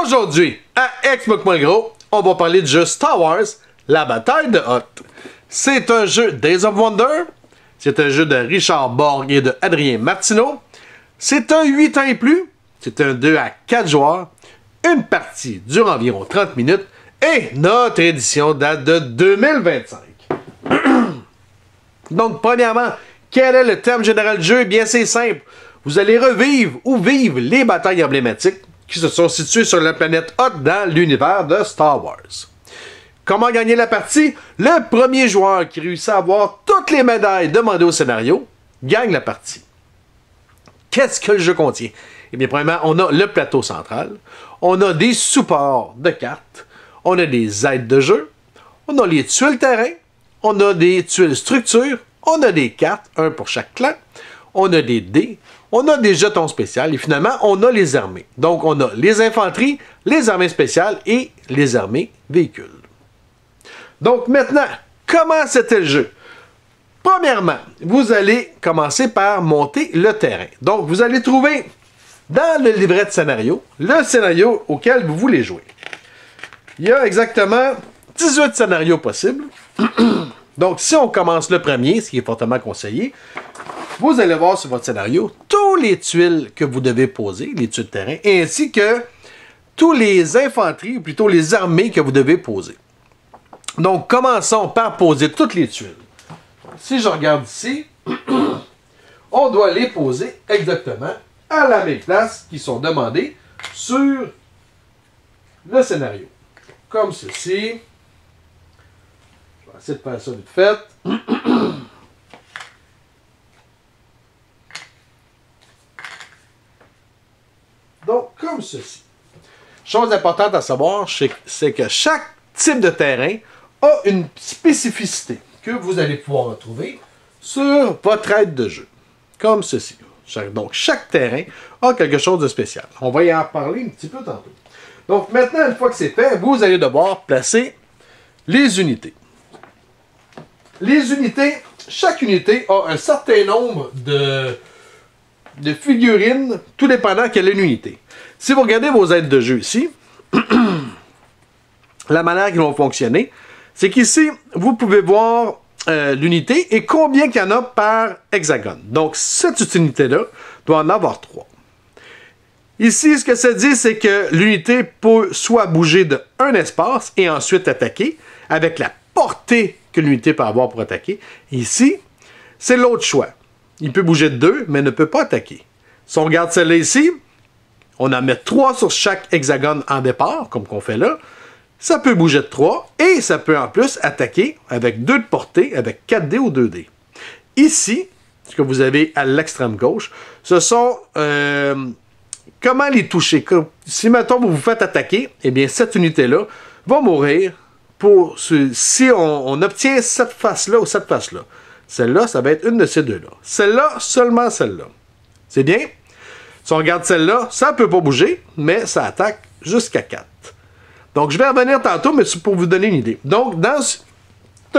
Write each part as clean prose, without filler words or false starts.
Aujourd'hui, à Xbox.gros, on va parler du jeu Star Wars, la bataille de Hoth. C'est un jeu Days of Wonder, c'est un jeu de Richard Borg et de Adrien Martineau. C'est un 8 ans et plus, c'est un 2 à 4 joueurs, une partie dure environ 30 minutes et notre édition date de 2025. Donc, premièrement, quel est le thème général du jeu? Eh bien, c'est simple. Vous allez revivre ou vivre les batailles emblématiques qui se sont situées sur la planète Hoth dans l'univers de Star Wars. Comment gagner la partie? Le premier joueur qui réussit à avoir toutes les médailles demandées au scénario gagne la partie. Qu'est-ce que le jeu contient? Eh bien, premièrement, on a le plateau central, on a des supports de cartes, on a des aides de jeu, on a les tuiles terrain, on a des tuiles structures, on a des cartes, un pour chaque clan, on a des dés, on a des jetons spéciaux et finalement, on a les armées. Donc, on a les infanteries, les armées spéciales et les armées véhicules. Donc, maintenant, comment c'était le jeu? Premièrement, vous allez commencer par monter le terrain. Donc, vous allez trouver dans le livret de scénario, le scénario auquel vous voulez jouer. Il y a exactement 18 scénarios possibles. Donc, si on commence le premier, ce qui est fortement conseillé, vous allez voir sur votre scénario tous les tuiles que vous devez poser, les tuiles de terrain, ainsi que tous les infanteries, ou plutôt les armées que vous devez poser. Donc, commençons par poser toutes les tuiles. Si je regarde ici, on doit les poser exactement à la même place qui sont demandées sur le scénario. Comme ceci. Je vais essayer de faire ça vite fait. Donc, comme ceci. Chose importante à savoir, c'est que chaque type de terrain a une spécificité que vous allez pouvoir retrouver sur votre aide de jeu. Comme ceci. Donc, chaque terrain a quelque chose de spécial. On va y en parler un petit peu tantôt. Donc, maintenant, une fois que c'est fait, vous allez devoir placer les unités. Les unités, chaque unité a un certain nombre de figurines, tout dépendant quelle est l'unité. Si vous regardez vos aides de jeu ici, la manière qu'ils vont fonctionner, c'est qu'ici, vous pouvez voir l'unité et combien il y en a par hexagone. Donc, cette unité-là doit en avoir 3. Ici, ce que ça dit, c'est que l'unité peut soit bouger d'un espace et ensuite attaquer avec la portée que l'unité peut avoir pour attaquer. Ici, c'est l'autre choix. Il peut bouger de 2, mais ne peut pas attaquer. Si on regarde celle-là ici, on en met 3 sur chaque hexagone en départ, comme qu'on fait là. Ça peut bouger de 3 et ça peut en plus attaquer avec 2 de portée, avec 4 dés ou 2 dés. Ici, ce que vous avez à l'extrême gauche, ce sont comment les toucher. Si, mettons, vous vous faites attaquer, eh bien, cette unité-là va mourir si on obtient cette face-là ou cette face-là. Celle-là, ça va être une de ces deux-là. Celle-là, seulement celle-là. C'est bien? Si on regarde celle-là, ça ne peut pas bouger, mais ça attaque jusqu'à 4. Donc, je vais revenir tantôt, mais c'est pour vous donner une idée. Donc, dans ce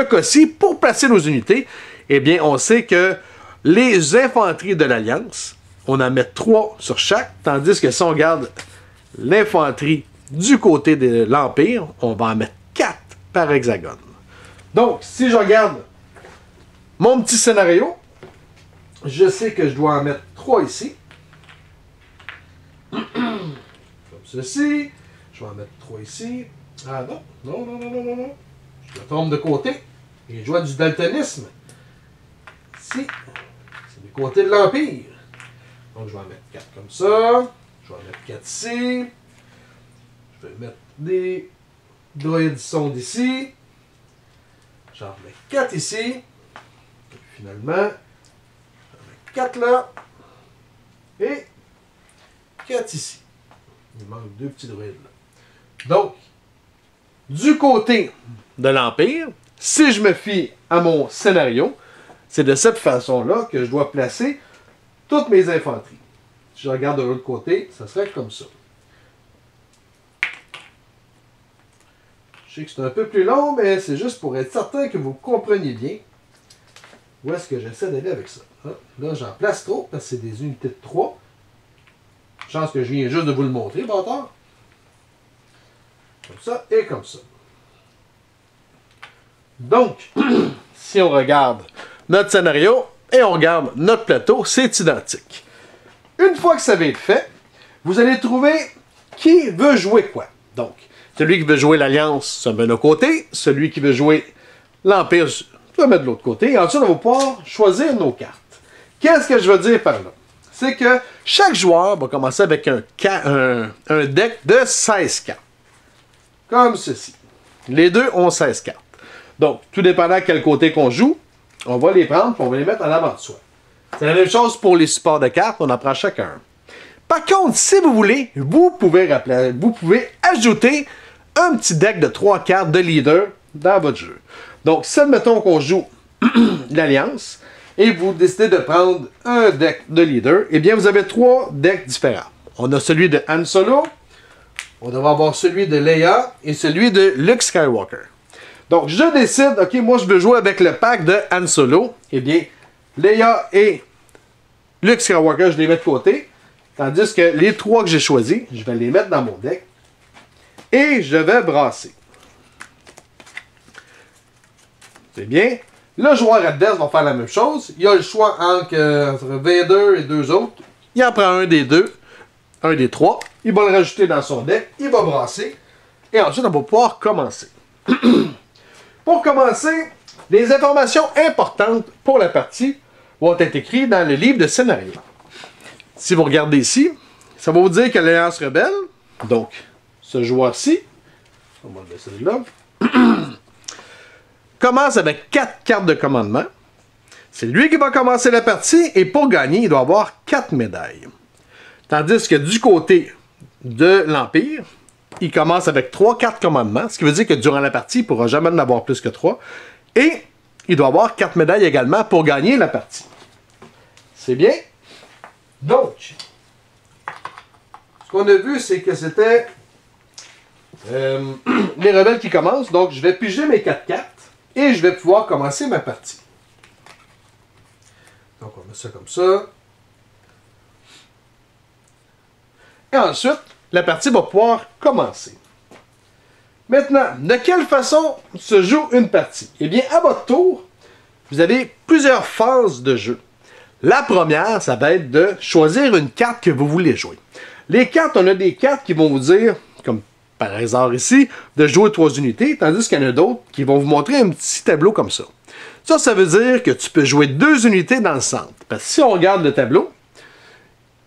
cas-ci, pour placer nos unités, eh bien, on sait que les infanteries de l'Alliance, on en met 3 sur chaque, tandis que si on regarde l'infanterie du côté de l'Empire, on va en mettre 4 par hexagone. Donc, si je regarde mon petit scénario, je sais que je dois en mettre 3 ici. Comme ceci. Je vais en mettre 3 ici. Ah non, non, non, non, non, non, non. Je me trompe de côté. Et je vois du daltonisme. Ici, c'est du côté de l'Empire. Donc, je vais en mettre 4 comme ça. Je vais en mettre 4 ici. Je vais mettre des droïdes sondes ici. J'en mets 4 ici. Et finalement, j'en mets 4 là. Et 4 ici. Il manque 2 petits droïdes là. Donc, du côté de l'Empire, si je me fie à mon scénario, c'est de cette façon-là que je dois placer toutes mes infanteries. Si je regarde de l'autre côté, ça serait comme ça. Je sais que c'est un peu plus long, mais c'est juste pour être certain que vous compreniez bien où est-ce que j'essaie d'aller avec ça. Là, j'en place trop parce que c'est des unités de 3. Chance que je viens juste de vous le montrer, bâtard. Comme ça et comme ça. Donc, si on regarde notre scénario et on regarde notre plateau, c'est identique. Une fois que ça va être fait, vous allez trouver qui veut jouer quoi. Donc, celui qui veut jouer l'Alliance se met d'un côté, celui qui veut jouer l'Empire se met de l'autre côté, et ensuite on va pouvoir choisir nos cartes. Qu'est-ce que je veux dire par là? C'est que chaque joueur va commencer avec un deck de 16 cartes. Comme ceci. Les deux ont 16 cartes. Donc, tout dépendant à quel côté qu'on joue, on va les prendre et on va les mettre en avant de soi. C'est la même chose pour les supports de cartes, on en prend chacun un. Par contre, si vous voulez, vous pouvez ajouter un petit deck de 3 cartes de leader dans votre jeu. Donc, si admettons qu'on joue l'Alliance et vous décidez de prendre un deck de leader, eh bien, vous avez 3 decks différents. On a celui de Han Solo, on devrait avoir celui de Leia et celui de Luke Skywalker. Donc, je décide, ok, moi je veux jouer avec le pack de Han Solo. Eh bien, Leia et Luke Skywalker, je les mets de côté. Tandis que les 3 que j'ai choisis, je vais les mettre dans mon deck. Et je vais brasser. C'est bien. Le joueur adverse va faire la même chose. Il a le choix entre Vader et 2 autres. Il en prend un des 2, un des 3. Il va le rajouter dans son deck. Il va brasser. Et ensuite, on va pouvoir commencer. Pour commencer, les informations importantes pour la partie vont être écrites dans le livre de scénario. Si vous regardez ici, ça va vous dire que l'Alliance Rebelle, donc ce joueur-ci, on va le laisser là, commence avec 4 cartes de commandement. C'est lui qui va commencer la partie et pour gagner, il doit avoir 4 médailles. Tandis que du côté de l'Empire, il commence avec 3 cartes commandement, ce qui veut dire que durant la partie, il ne pourra jamais en avoir plus que 3. Et il doit avoir 4 médailles également pour gagner la partie. C'est bien? Donc, ce qu'on a vu, c'est que c'était les rebelles qui commencent. Donc, je vais piger mes 4 cartes et je vais pouvoir commencer ma partie. Donc, on met ça comme ça. Et ensuite, la partie va pouvoir commencer. Maintenant, de quelle façon se joue une partie? Eh bien, à votre tour, vous avez plusieurs phases de jeu. La première, ça va être de choisir une carte que vous voulez jouer. Les cartes, on a des cartes qui vont vous dire, comme par hasard ici, de jouer 3 unités, tandis qu'il y en a d'autres qui vont vous montrer un petit tableau comme ça. Ça veut dire que tu peux jouer 2 unités dans le centre. Parce que si on regarde le tableau,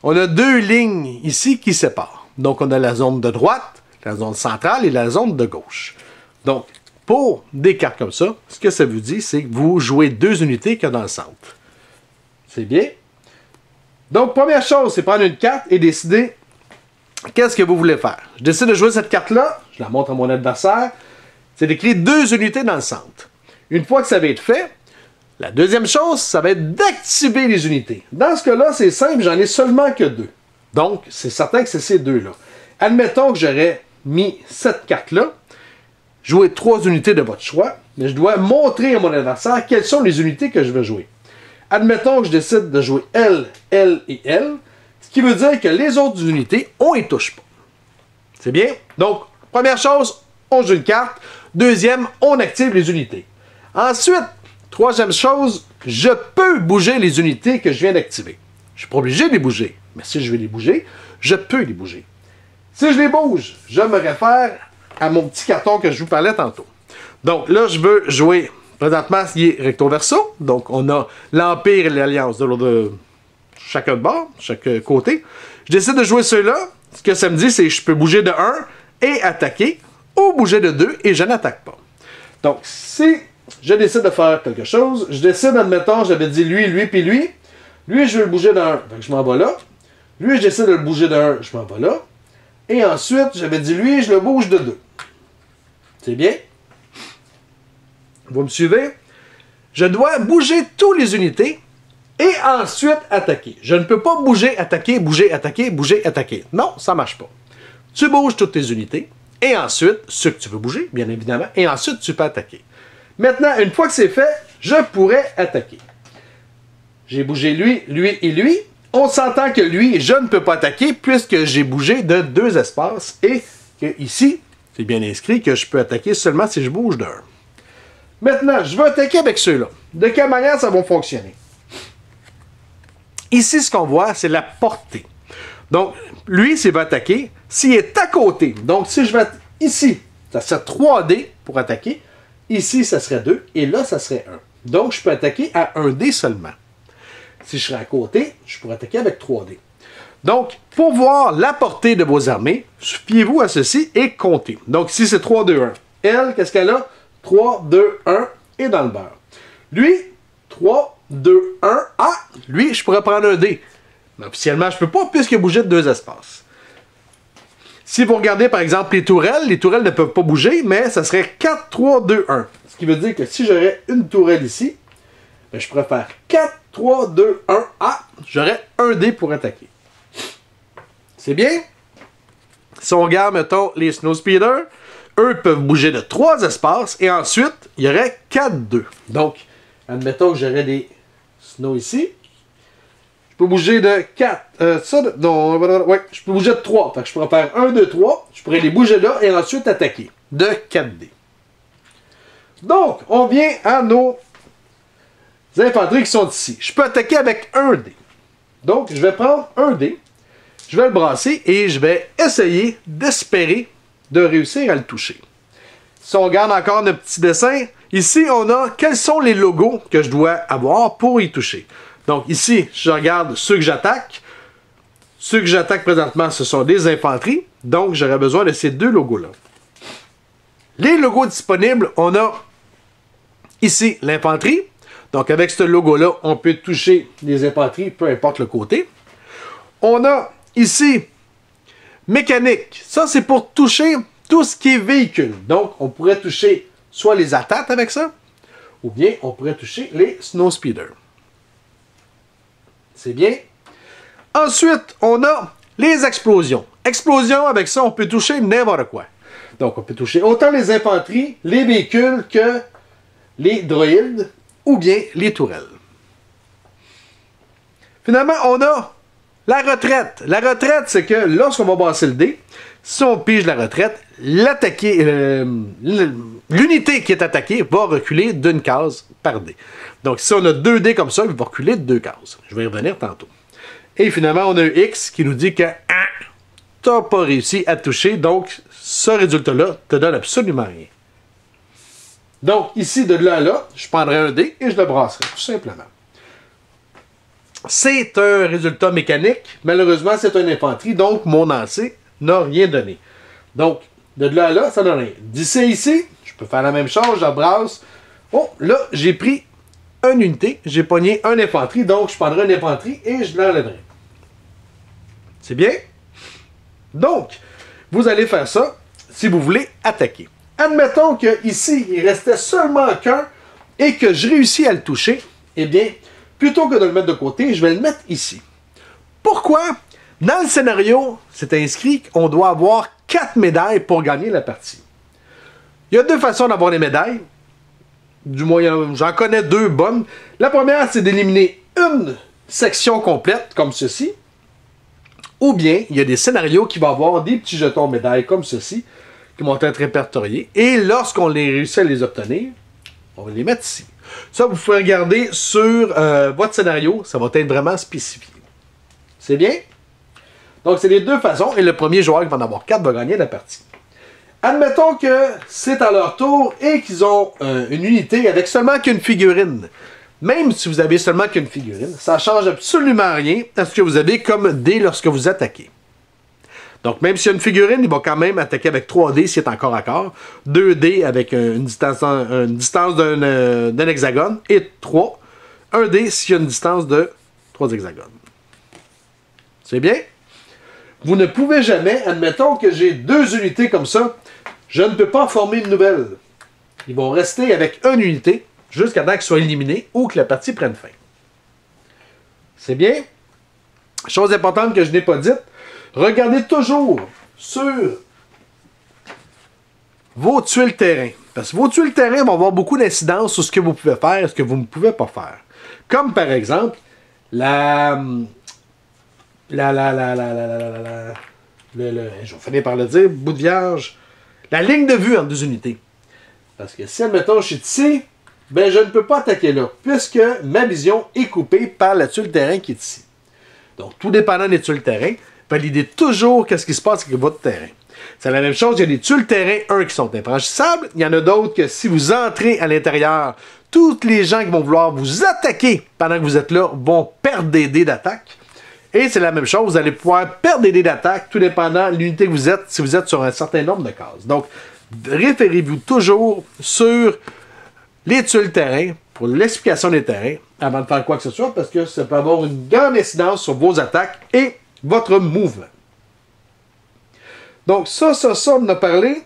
on a 2 lignes ici qui séparent. Donc, on a la zone de droite, la zone centrale et la zone de gauche. Donc, pour des cartes comme ça, ce que ça vous dit, c'est que vous jouez 2 unités que dans le centre. C'est bien. Donc, première chose, c'est prendre une carte et décider qu'est-ce que vous voulez faire. Je décide de jouer cette carte-là, je la montre à mon adversaire. C'est d'écrire 2 unités dans le centre. Une fois que ça va être fait, la deuxième chose, ça va être d'activer les unités. Dans ce cas-là, c'est simple, j'en ai seulement que 2. Donc, c'est certain que c'est ces 2-là. Admettons que j'aurais mis cette carte-là, jouer 3 unités de votre choix, mais je dois montrer à mon adversaire quelles sont les unités que je veux jouer. Admettons que je décide de jouer L, L et L, ce qui veut dire que les autres unités, on ne les touche pas. C'est bien? Donc, première chose, on joue une carte. Deuxième, on active les unités. Ensuite, troisième chose, je peux bouger les unités que je viens d'activer. Je ne suis pas obligé de les bouger, mais si je veux les bouger, je peux les bouger. Si je les bouge, je me réfère à mon petit carton que je vous parlais tantôt. Donc là, je veux jouer, présentement, il est recto verso. Donc on a l'Empire et l'Alliance de chacun de bord, chaque côté. Je décide de jouer ceux-là. Ce que ça me dit, c'est que je peux bouger de 1 et attaquer, ou bouger de 2 et je n'attaque pas. Donc, si je décide de faire quelque chose, je décide, admettons, j'avais dit lui, lui, puis lui. Lui, je veux le bouger de 1, donc je m'en vais là. Lui, je décide de le bouger de 1, je m'en vais là. Et ensuite, j'avais dit lui, je le bouge de 2. C'est bien? Vous me suivez? Je dois bouger toutes les unités et ensuite attaquer. Je ne peux pas bouger, attaquer, bouger, attaquer, bouger, attaquer. Non, ça ne marche pas. Tu bouges toutes tes unités et ensuite, ceux que tu veux bouger, bien évidemment, et ensuite tu peux attaquer. Maintenant, une fois que c'est fait, je pourrais attaquer. J'ai bougé lui, lui et lui. On s'entend que lui, je ne peux pas attaquer puisque j'ai bougé de 2 espaces et que ici, C'est bien inscrit que je peux attaquer seulement si je bouge d'un. Maintenant, je vais attaquer avec ceux-là. De quelle manière ça va fonctionner? Ici, ce qu'on voit, c'est la portée. Donc, lui, s'il va attaquer, s'il est à côté. Donc, si je vais ici, ça serait 3D pour attaquer. Ici, ça serait 2. Et là, ça serait 1. Donc, je peux attaquer à 1D seulement. Si je serais à côté, je pourrais attaquer avec 3D. Donc, pour voir la portée de vos armées, fiez-vous à ceci et comptez. Donc, ici, c'est 3, 2, 1. Elle, qu'est-ce qu'elle a? 3, 2, 1 et dans le beurre. Lui, 3, 2, 1. Ah, lui, je pourrais prendre un D. Mais officiellement, je ne peux pas puisqu'il a bougé de 2 espaces. Si vous regardez, par exemple, les tourelles ne peuvent pas bouger, mais ça serait 4, 3, 2, 1. Ce qui veut dire que si j'aurais une tourelle ici, ben, je pourrais faire 4, 3, 2, 1. Ah, j'aurais un dé pour attaquer. C'est bien? Si on regarde, mettons, les Snow Speeders, eux peuvent bouger de 3 espaces et ensuite, il y aurait 4, 2. Donc, admettons que j'aurais des Snow ici. Je peux bouger de 4. Je peux bouger de 3. Fait que je pourrais faire 1, 2, 3. Je pourrais les bouger là et ensuite attaquer. De 4 dés. Donc, on vient à nos infanteries qui sont ici. Je peux attaquer avec 1 dé. Donc, je vais prendre 1 dé. Je vais le brasser et je vais essayer d'espérer de réussir à le toucher. Si on regarde encore notre petit dessin, ici, on a quels sont les logos que je dois avoir pour y toucher. Donc ici, je regarde ceux que j'attaque. Ceux que j'attaque présentement, ce sont des infanteries. Donc, j'aurais besoin de ces 2 logos-là. Les logos disponibles, on a ici l'infanterie. Donc, avec ce logo-là, on peut toucher les infanteries, peu importe le côté. On a ici mécanique. Ça, c'est pour toucher tout ce qui est véhicule. Donc, on pourrait toucher soit les attaques avec ça, ou bien on pourrait toucher les Snow Speeders. C'est bien. Ensuite, on a les explosions. Explosions, avec ça, on peut toucher n'importe quoi. Donc, on peut toucher autant les infanteries, les véhicules que les droïdes ou bien les tourelles. Finalement, on a la retraite. La retraite, c'est que lorsqu'on va passer le dé, si on pige la retraite, l'unité qui est attaquée va reculer d'une case par dé. Donc, si on a 2 dés comme ça, il va reculer de 2 cases. Je vais y revenir tantôt. Et finalement, on a un X qui nous dit que tu n'as pas réussi à toucher, donc ce résultat-là te donne absolument rien. Donc, ici, de là à là, je prendrai un dé et je le brasserai, tout simplement. C'est un résultat mécanique. Malheureusement, c'est une infanterie, donc mon lancer n'a rien donné. Donc, de là à là, ça donne rien. D'ici à ici, je peux faire la même chose, je la brasse. Oh, là, j'ai pris une unité, j'ai pogné un infanterie, donc je prendrai une infanterie et je l'enlèverai. C'est bien? Donc, vous allez faire ça si vous voulez attaquer. Admettons qu'ici, il restait seulement qu'un et que je réussis à le toucher, eh bien, plutôt que de le mettre de côté, je vais le mettre ici. Pourquoi? Dans le scénario, c'est inscrit qu'on doit avoir 4 médailles pour gagner la partie. Il y a 2 façons d'avoir les médailles. Du moins, j'en connais 2 bonnes. La première, c'est d'éliminer une section complète, comme ceci. Ou bien, il y a des scénarios qui vont avoir des petits jetons médailles, comme ceci, qui vont être répertoriés. Et lorsqu'on les réussit à les obtenir, on va les mettre ici. Ça, vous pouvez regarder sur votre scénario. Ça va être vraiment spécifié. C'est bien? Donc, c'est les 2 façons. Et le premier joueur qui va en avoir 4 va gagner la partie. Admettons que c'est à leur tour et qu'ils ont une unité avec seulement qu'une figurine. Même si vous avez seulement qu'une figurine, ça ne change absolument rien à ce que vous avez comme dé lorsque vous attaquez. Donc, même s'il y a une figurine, il va quand même attaquer avec 3 dés s'il est encore à corps, 2 dés avec une distance d'un hexagone, et 3, 1 dé s'il y a une distance de 3 hexagones. C'est bien? Vous ne pouvez jamais, admettons que j'ai 2 unités comme ça, je ne peux pas former une nouvelle. Ils vont rester avec une unité jusqu'à temps qu'ils soient éliminés ou que la partie prenne fin. C'est bien? Chose importante que je n'ai pas dite, regardez toujours sur vos tuiles terrain. Parce que vos tuiles terrain vont avoir beaucoup d'incidence sur ce que vous pouvez faire et ce que vous ne pouvez pas faire. Comme par exemple, je vais finir par le dire, bout de vierge, la ligne de vue entre deux unités. Parce que si, admettons, je suis ici, ben je ne peux pas attaquer là, puisque ma vision est coupée par la tuile terrain qui est ici. Donc, tout dépendant des tuiles terrain, validez toujours qu'est-ce qui se passe avec votre terrain. C'est la même chose, il y a des tuiles terrain, qui sont infranchissables, il y en a d'autres que si vous entrez à l'intérieur, tous les gens qui vont vouloir vous attaquer pendant que vous êtes là vont perdre des dés d'attaque. Et c'est la même chose, vous allez pouvoir perdre des dés d'attaque, tout dépendant de l'unité que vous êtes, si vous êtes sur un certain nombre de cases. Donc, référez-vous toujours sur les tuiles terrain pour l'explication des terrains avant de faire quoi que ce soit, parce que ça peut avoir une grande incidence sur vos attaques et votre mouvement. Donc, ça, on en a parlé.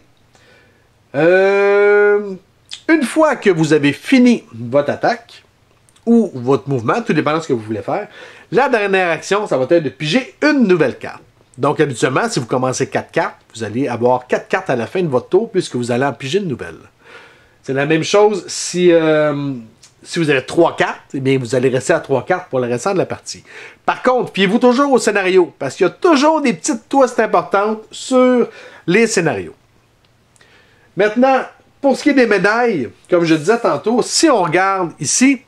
Une fois que vous avez fini votre attaque ou votre mouvement, tout dépendant de ce que vous voulez faire, la dernière action, ça va être de piger une nouvelle carte. Donc, habituellement, si vous commencez 4 cartes, vous allez avoir 4 cartes à la fin de votre tour puisque vous allez en piger une nouvelle. C'est la même chose si vous avez 3 cartes, eh bien, vous allez rester à 3 cartes pour le restant de la partie. Par contre, fiez-vous toujours au scénario parce qu'il y a toujours des petites twists importantes sur les scénarios. Maintenant, pour ce qui est des médailles, comme je disais tantôt, si on regarde ici,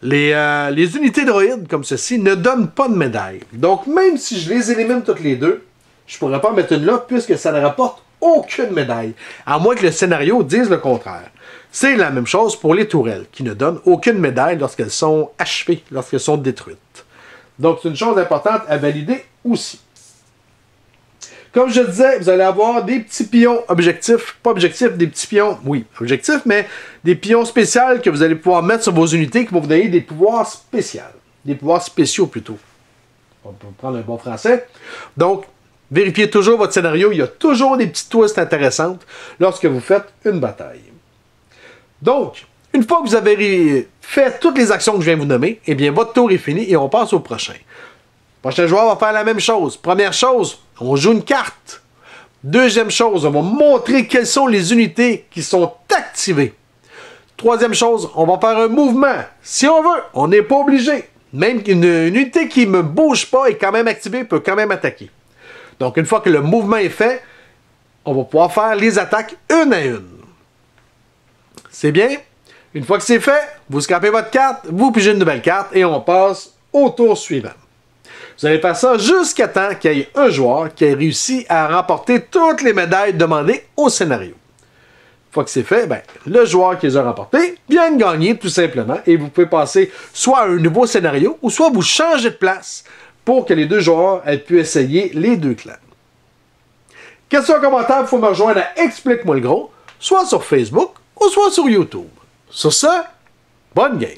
les unités droïdes comme ceci ne donnent pas de médailles. Donc, même si je les élimine toutes les deux, je ne pourrais pas en mettre une là puisque ça ne rapporte aucune médaille. À moins que le scénario dise le contraire. C'est la même chose pour les tourelles, qui ne donnent aucune médaille lorsqu'elles sont achevées, lorsqu'elles sont détruites. Donc, c'est une chose importante à valider aussi. Comme je disais, vous allez avoir des petits pions objectifs, pas objectifs, des petits pions, oui, objectifs, mais des pions spéciaux que vous allez pouvoir mettre sur vos unités qui vont vous donner des pouvoirs spéciaux. Des pouvoirs spéciaux plutôt. On peut prendre un bon français. Donc, vérifiez toujours votre scénario. Il y a toujours des petites twists intéressantes lorsque vous faites une bataille. Donc, une fois que vous avez fait toutes les actions que je viens de vous nommer, eh bien, votre tour est fini et on passe au prochain. Le prochain joueur va faire la même chose. Première chose, on joue une carte. Deuxième chose, on va montrer quelles sont les unités qui sont activées. Troisième chose, on va faire un mouvement. Si on veut, on n'est pas obligé. Même une unité qui ne bouge pas est quand même activée, peut quand même attaquer. Donc, une fois que le mouvement est fait, on va pouvoir faire les attaques une à une. C'est bien? Une fois que c'est fait, vous scrapez votre carte, vous pigez une nouvelle carte et on passe au tour suivant. Vous allez faire ça jusqu'à temps qu'il y ait un joueur qui ait réussi à remporter toutes les médailles demandées au scénario. Une fois que c'est fait, ben, le joueur qui les a remportées vient de gagner tout simplement et vous pouvez passer soit à un nouveau scénario ou soit vous changez de place pour que les deux joueurs aient pu essayer les deux clans. Question en commentaire, il faut me rejoindre à Explique-moi le gros, soit sur Facebook ou soit sur YouTube. Sur ce, bonne game!